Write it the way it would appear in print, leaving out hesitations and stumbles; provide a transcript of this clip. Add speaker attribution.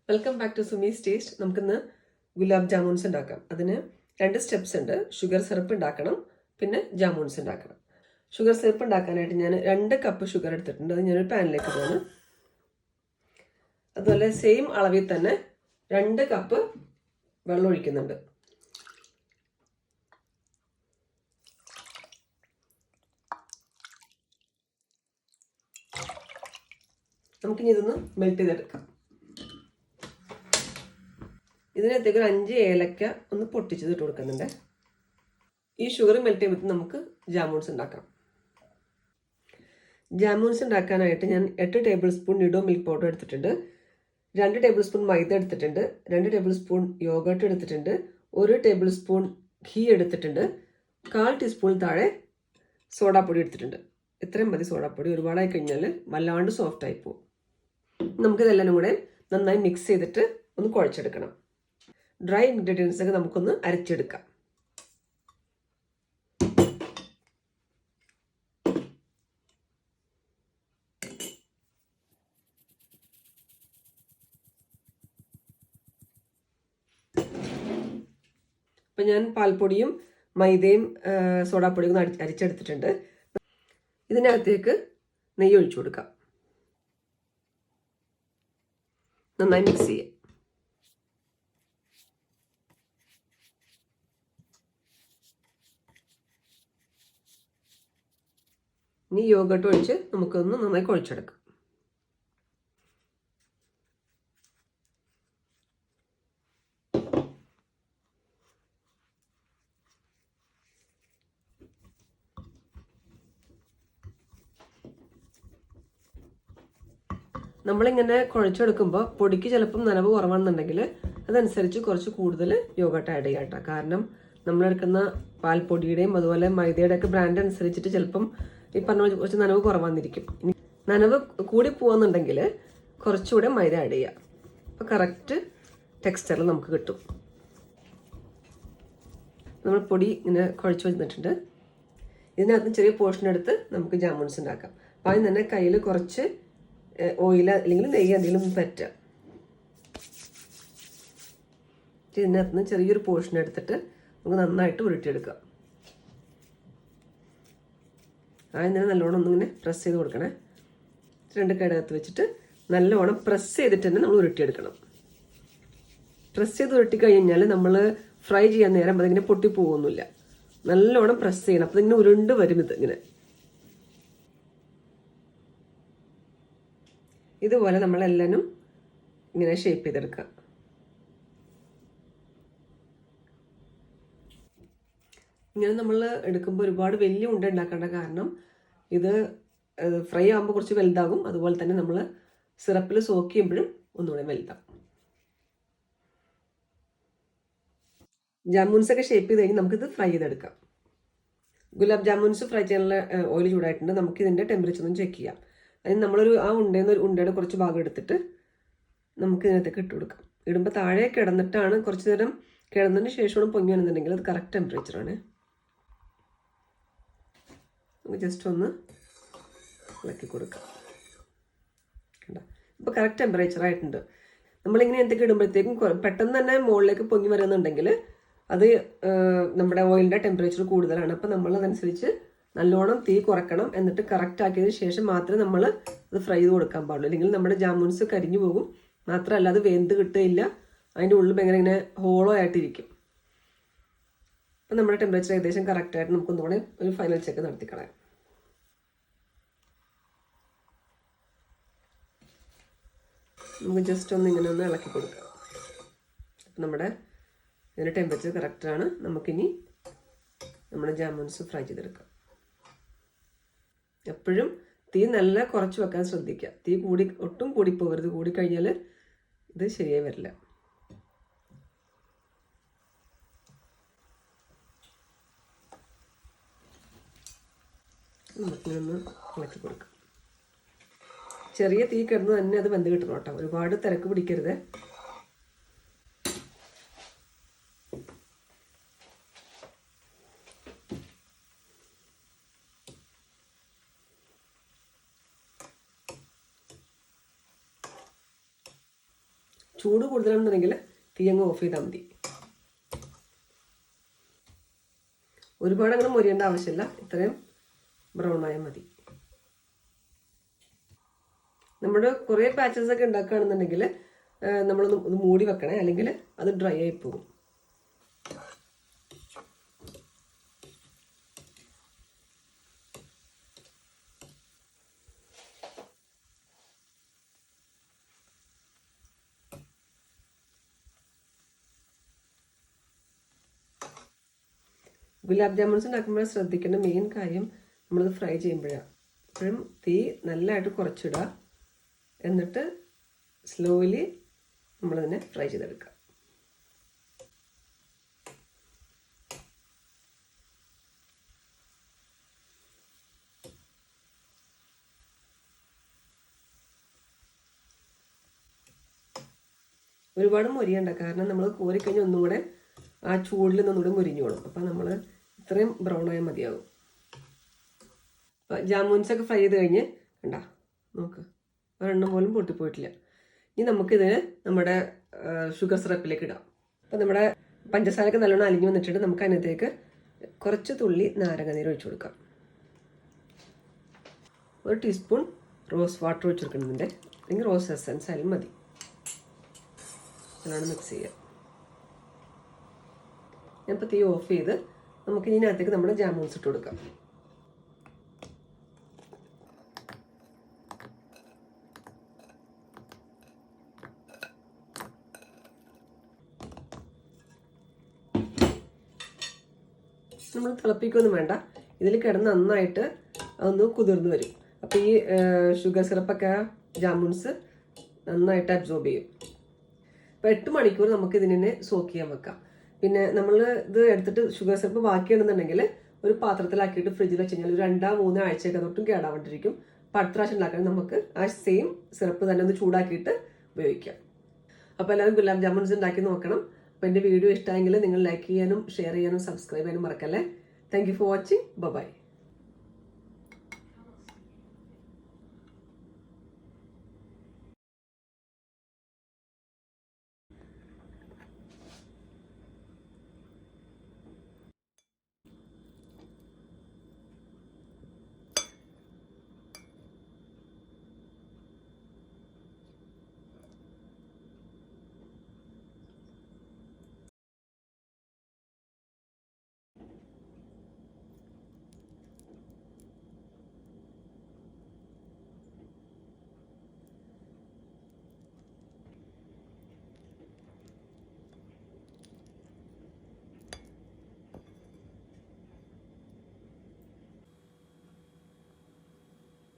Speaker 1: Welcome back to Sumi's taste. നമുക്കിന്ന് ഗുലാബ് ജാമുൻസ് ഉണ്ടാക്കാം. അതിന് 2 സ്റ്റെപ്സ് ഉണ്ട്. ഷുഗർ സിറപ്പ് ഉണ്ടാക്കണം, പിന്നെ ജാമുൻസ് ഉണ്ടാക്കണം. ഷുഗർ സിറപ്പ് ഉണ്ടാക്കാനായിട്ട് ഞാൻ 2 കപ്പ് ഷുഗർ എടുത്തിട്ടുണ്ട്. അത് ഞാനൊരു പാനിലേക്ക് ഇടുകയാണ്. അതുപോലെ സെയിം അളവിൽ തന്നെ 2 കപ്പ് വെള്ളം ഒഴിക്കുന്നുണ്ട്. നമുക്കിനി ഇതൊന്ന് മെൽറ്റ് ചെയ്തെടുക്കാം. ഇതിനകത്തേക്ക് ഒരു 5 ഏലക്ക ഒന്ന് പൊട്ടിച്ചത് ഇട്ട് കൊടുക്കുന്നുണ്ട്. ഈ ഷുഗർ മെൽറ്റ് ചെയ്യുമ്പോൾ നമുക്ക് ജാമുൻസ് ഉണ്ടാക്കാം. ജാമുൻസ് ഉണ്ടാക്കാനായിട്ട് ഞാൻ 8 table spoon Nido milk powder എടുത്തിട്ടുണ്ട്, 2 ടേബിൾ സ്പൂൺ മൈദ എടുത്തിട്ടുണ്ട്, 2 ടേബിൾ സ്പൂൺ യോഗർട്ട് എടുത്തിട്ടുണ്ട്, 1 ടേബിൾ സ്പൂൺ ഘീ എടുത്തിട്ടുണ്ട്, 1/4 ടീസ്പൂൺ താഴെ സോഡാപ്പൊടി എടുത്തിട്ടുണ്ട്. ഇത്രയും മതി സോഡാപ്പൊടി. ഒരുപാടായി കഴിഞ്ഞാൽ വല്ലാണ്ട് സോഫ്റ്റ് ആയി പോകും. നമുക്കിതെല്ലാം കൂടെ നന്നായി മിക്സ് ചെയ്തിട്ട് ഒന്ന് കുഴച്ചെടുക്കണം. ഡ്രൈ ഇൻഗ്രീഡിയൻസ് ഒക്കെ നമുക്കൊന്ന് അരച്ചെടുക്കാം. അപ്പം ഞാൻ പാൽപ്പൊടിയും മൈദയും സോഡാപ്പൊടിയും ഒന്ന് അരിച്ചെടുത്തിട്ടുണ്ട്. ഇതിനകത്തേക്ക് നെയ്യ് ഒഴിച്ചു കൊടുക്കാം. നന്നായി മിക്സ് ചെയ്യാം. ഇനി യോഗർട്ട് ഒഴിച്ച് നമുക്കൊന്ന് നന്നായി കുഴച്ചെടുക്കാം. നമ്മളിങ്ങനെ കുഴച്ചെടുക്കുമ്പോൾ പൊടിക്ക് ചിലപ്പം നനവ് കുറവാണെന്നുണ്ടെങ്കിൽ അതനുസരിച്ച് കുറച്ച് കൂടുതൽ യോഗർട്ട് ആഡ് ചെയ്യാം കേട്ടോ. കാരണം നമ്മളെടുക്കുന്ന പാൽപ്പൊടിയുടെയും അതുപോലെ മൈദയുടെ ഒക്കെ ബ്രാൻഡ് അനുസരിച്ചിട്ട് ചിലപ്പം ഈ പറഞ്ഞ കുറച്ച് നനവ് കുറവാന്നിരിക്കും. ഇനി നനവ് കൂടി പോകുന്നുണ്ടെങ്കിൽ കുറച്ചുകൂടെ മൈദ ആഡ് ചെയ്യാം. അപ്പോൾ കറക്റ്റ് ടെക്സ്ചറിൽ നമുക്ക് കിട്ടും. നമ്മൾ പൊടി ഇങ്ങനെ കുഴച്ച് വെച്ചിട്ടുണ്ട്. ഇതിനകത്ത് ചെറിയ പോർഷൻ എടുത്ത് നമുക്ക് ജാമുൻസ് ഉണ്ടാക്കാം. അപ്പോൾ അതിന് തന്നെ കയ്യിൽ കുറച്ച് ഓയിൽ അല്ലെങ്കിൽ നെയ്യ് എന്തെങ്കിലും പറ്റുക. ഇതിനകത്ത് നിന്ന് ചെറിയൊരു പോർഷൻ എടുത്തിട്ട് നമുക്ക് നന്നായിട്ട് ഉരുട്ടിയെടുക്കാം. ആദ്യം തന്നെ നല്ലോണം ഒന്നിങ്ങനെ പ്രസ് ചെയ്ത് കൊടുക്കണേ. 2 കൈടകത്ത് വെച്ചിട്ട് നല്ലോണം പ്രസ് ചെയ്തിട്ട് തന്നെ നമ്മൾ ഉരുട്ടിയെടുക്കണം. പ്രസ് ചെയ്ത് ഉരുട്ടി കഴിഞ്ഞാൽ നമ്മൾ ഫ്രൈ ചെയ്യാൻ നേരം അതിങ്ങനെ പൊട്ടിപ്പോകുന്നില്ല. നല്ലോണം പ്രസ് ചെയ്യണം. അപ്പോൾ ഇതിങ്ങനെ ഉരുണ്ട് വരും. ഇങ്ങനെ ഇതുപോലെ നമ്മളെല്ലാനും ഇങ്ങനെ ഷേപ്പ് ചെയ്തെടുക്കുക. ഇങ്ങനെ നമ്മൾ എടുക്കുമ്പോൾ ഒരുപാട് വലിയ ഉണ്ട ഉണ്ടാക്കേണ്ട. കാരണം ഇത് ഫ്രൈ ആകുമ്പോൾ കുറച്ച് വലുതാകും. അതുപോലെ തന്നെ നമ്മൾ സിറപ്പിൽ സോക്ക് ചെയ്യുമ്പോഴും ഒന്നുകൂടെ വലുതാകും. ജാമുൻസ് ഒക്കെ ഷേപ്പ് ചെയ്ത് കഴിഞ്ഞ് നമുക്കിത് ഫ്രൈ ചെയ്തെടുക്കാം. ഗുലാബ് ജാമുൻസ് ഫ്രൈ ചെയ്യാനുള്ള ഓയിൽ ചൂടായിട്ടുണ്ട്. നമുക്ക് ഇതിൻ്റെ ടെമ്പറേച്ചർ ഒന്ന് ചെക്ക് ചെയ്യാം. അതിന് നമ്മളൊരു ഉണ്ടയുടെ കുറച്ച് ഭാഗം എടുത്തിട്ട് നമുക്ക് ഇതിനകത്തേക്ക് ഇട്ട് കൊടുക്കാം. ഇടുമ്പോൾ താഴെ കിടന്നിട്ടാണ്, കുറച്ച് നേരം കിടന്നതിന് ശേഷമാണ് പൊങ്ങി വന്നിട്ടുണ്ടെങ്കിൽ അത് കറക്റ്റ് ടെമ്പറേച്ചറാണ്. നമുക്ക് ജസ്റ്റ് ഒന്ന് ഇളക്കി കൊടുക്കാം. കണ്ടോ, ഇപ്പോൾ കറക്റ്റ് ടെമ്പറേച്ചർ ആയിട്ടുണ്ട്. നമ്മളിങ്ങനെ എന്തൊക്കെ ഇടുമ്പോഴത്തേക്കും പെട്ടെന്ന് തന്നെ മുകളിലേക്ക് പൊങ്ങി വരുന്നുണ്ടെങ്കിൽ അത് നമ്മുടെ ഓയിലിൻ്റെ ടെമ്പറേച്ചർ കൂടുതലാണ്. അപ്പോൾ നമ്മൾ അതനുസരിച്ച് നല്ലോണം തീ കുറക്കണം. എന്നിട്ട് കറക്റ്റ് ആക്കിയതിന് ശേഷം മാത്രമേ നമ്മൾ അത് ഫ്രൈ ചെയ്ത് കൊടുക്കാൻ പാടുള്ളൂ. അല്ലെങ്കിൽ നമ്മുടെ ജാമുൻസ് കരിഞ്ഞു പോകും. മാത്രമല്ല അത് വെന്ത് കിട്ടുകയില്ല. അതിൻ്റെ ഉള്ളിൽ ഭയങ്കര ഇങ്ങനെ ഹോളോ ആയിട്ടിരിക്കും. അപ്പം നമ്മുടെ ടെമ്പറേച്ചർ ഏകദേശം കറക്റ്റായിട്ട് നമുക്കൊന്നുകൂടെ ഒരു ഫൈനൽ ചെക്ക് നടത്തിക്കളയാം. നമുക്ക് ജസ്റ്റ് ഒന്ന് ഇങ്ങനെ ഒന്ന് ഇളക്കി കൊടുക്കാം. അപ്പം നമ്മുടെ ഇതിൻ്റെ ടെമ്പറേച്ചർ കറക്റ്റാണ്. നമുക്കിനി നമ്മുടെ ജാമുൻസ് ഫ്രൈ ചെയ്തെടുക്കാം. എപ്പോഴും തീ നല്ല കുറച്ച് വെക്കാൻ ശ്രദ്ധിക്കുക. തീ ഒട്ടും കൂടിപ്പോകരുത്. കൂടിക്കഴിഞ്ഞാൽ ഇത് ശരിയായി വരില്ല. നമുക്കിനൊന്ന് ഇളക്കി കൊടുക്കാം. ചെറിയ തീ കിടന്ന് തന്നെ അത് വെന്ത് കിട്ടണം കേട്ടോ. ഒരുപാട് തിരക്ക് പിടിക്കരുത്. ചൂട് കൂടുതലാണെന്നുണ്ടെങ്കിൽ തീ അങ്ങ് ഓഫ് ചെയ്താൽ മതി. ഒരുപാട് അങ്ങനെ മൊരിയേണ്ട ആവശ്യമില്ല, ഇത്രയും ബ്രൗൺ ആയാൽ മതി. നമ്മുടെ കുറേ പാച്ചസ് ഒക്കെ ഉണ്ടാക്കുകയാണെന്നുണ്ടെങ്കിൽ നമ്മളൊന്ന് മൂടി വെക്കണേ, അല്ലെങ്കിൽ അത് ഡ്രൈ ആയി പോകും. ഗുലാബ് ജാമുൻസ് ഉണ്ടാക്കുമ്പോൾ ശ്രദ്ധിക്കേണ്ട മെയിൻ കാര്യം നമ്മളത് ഫ്രൈ ചെയ്യുമ്പോഴാണ്. എപ്പോഴും തീ നല്ലതായിട്ട് കുറച്ചിടുക, എന്നിട്ട് സ്ലോലി നമ്മളതിനെ ഫ്രൈ ചെയ്തെടുക്കുക. ഒരുപാട് മൊരിയണ്ട, കാരണം നമ്മൾ കോരിക്കഴിഞ്ഞ് ഒന്നും കൂടെ ആ ചൂടിൽ നിന്നൊന്നുകൂടെ മുരിഞ്ഞോളും. അപ്പം നമ്മൾ ഇത്രയും ബ്രൗൺ ആയാൽ മതിയാവും. ജാമുൻസൊക്കെ ഫ്രൈ ചെയ്ത് കഴിഞ്ഞ് കണ്ടാ നോക്ക്, ഒരെണ്ണം പോലും പൊട്ടിപ്പോയിട്ടില്ല. ഇനി നമുക്കിതിന് നമ്മുടെ ഷുഗർ സിറപ്പിലേക്ക് ഇടാം. അപ്പം നമ്മുടെ പഞ്ചസാരയൊക്കെ നല്ലോണം അലിഞ്ഞു വന്നിട്ടുണ്ട്. നമുക്ക് അതിനകത്തേക്ക് കുറച്ച് തുള്ളി നാരങ്ങ നീര് ഒഴിച്ചു കൊടുക്കാം. 1 ടീസ്പൂൺ റോസ് വാട്ടർ ഒഴിച്ചു കൊടുക്കുന്നുണ്ട്, അല്ലെങ്കിൽ റോസ് എസൻസ് ആയാലും മതി. നല്ലോണം മിക്സ് ചെയ്യുക. ഞാനിപ്പോൾ തീ ഓഫ് ചെയ്ത് നമുക്ക് ഇതിനകത്തേക്ക് നമ്മുടെ ജാമുൻസ് ഇട്ട് കൊടുക്കാം. നമ്മൾ തിളപ്പിക്കൊന്നും വേണ്ട, ഇതിൽ കിടന്ന് നന്നായിട്ട് അതൊന്ന് കുതിർന്ന് വരും. അപ്പോൾ ഈ ഷുഗർ സിറപ്പൊക്കെ ജാമുൻസ് നന്നായിട്ട് അബ്സോർബ് ചെയ്യും. അപ്പോൾ 8 മണിക്കൂർ നമുക്ക് ഇതിനെ സോക്ക് ചെയ്യാൻ വെക്കാം. പിന്നെ നമ്മൾ ഇത് എടുത്തിട്ട് ഷുഗർ സിറപ്പ് ബാക്കിയാണെന്നുണ്ടെങ്കിൽ ഒരു പാത്രത്തിലാക്കിയിട്ട് ഫ്രിഡ്ജിൽ വെച്ച് കഴിഞ്ഞാൽ ഒരു 2-3 ആഴ്ചയൊക്കെ തൊട്ടും കേടാവാണ്ടിരിക്കും. അപ്പോൾ അടുത്ത പ്രാവശ്യം ഉണ്ടാക്കാൻ നമുക്ക് ആ സെയിം സിറപ്പ് തന്നെ ഒന്ന് ചൂടാക്കിയിട്ട് ഉപയോഗിക്കാം. അപ്പോൾ എല്ലാവരും ഗുലാബ് ജാമുൻസ് ഉണ്ടാക്കി നോക്കണം. അപ്പോൾ എൻ്റെ വീഡിയോ ഇഷ്ടമായെങ്കിൽ നിങ്ങൾ ലൈക്ക് ചെയ്യാനും ഷെയർ ചെയ്യാനും സബ്സ്ക്രൈബ് ചെയ്യാനും മറക്കല്ലേ. Thank you for watching. By.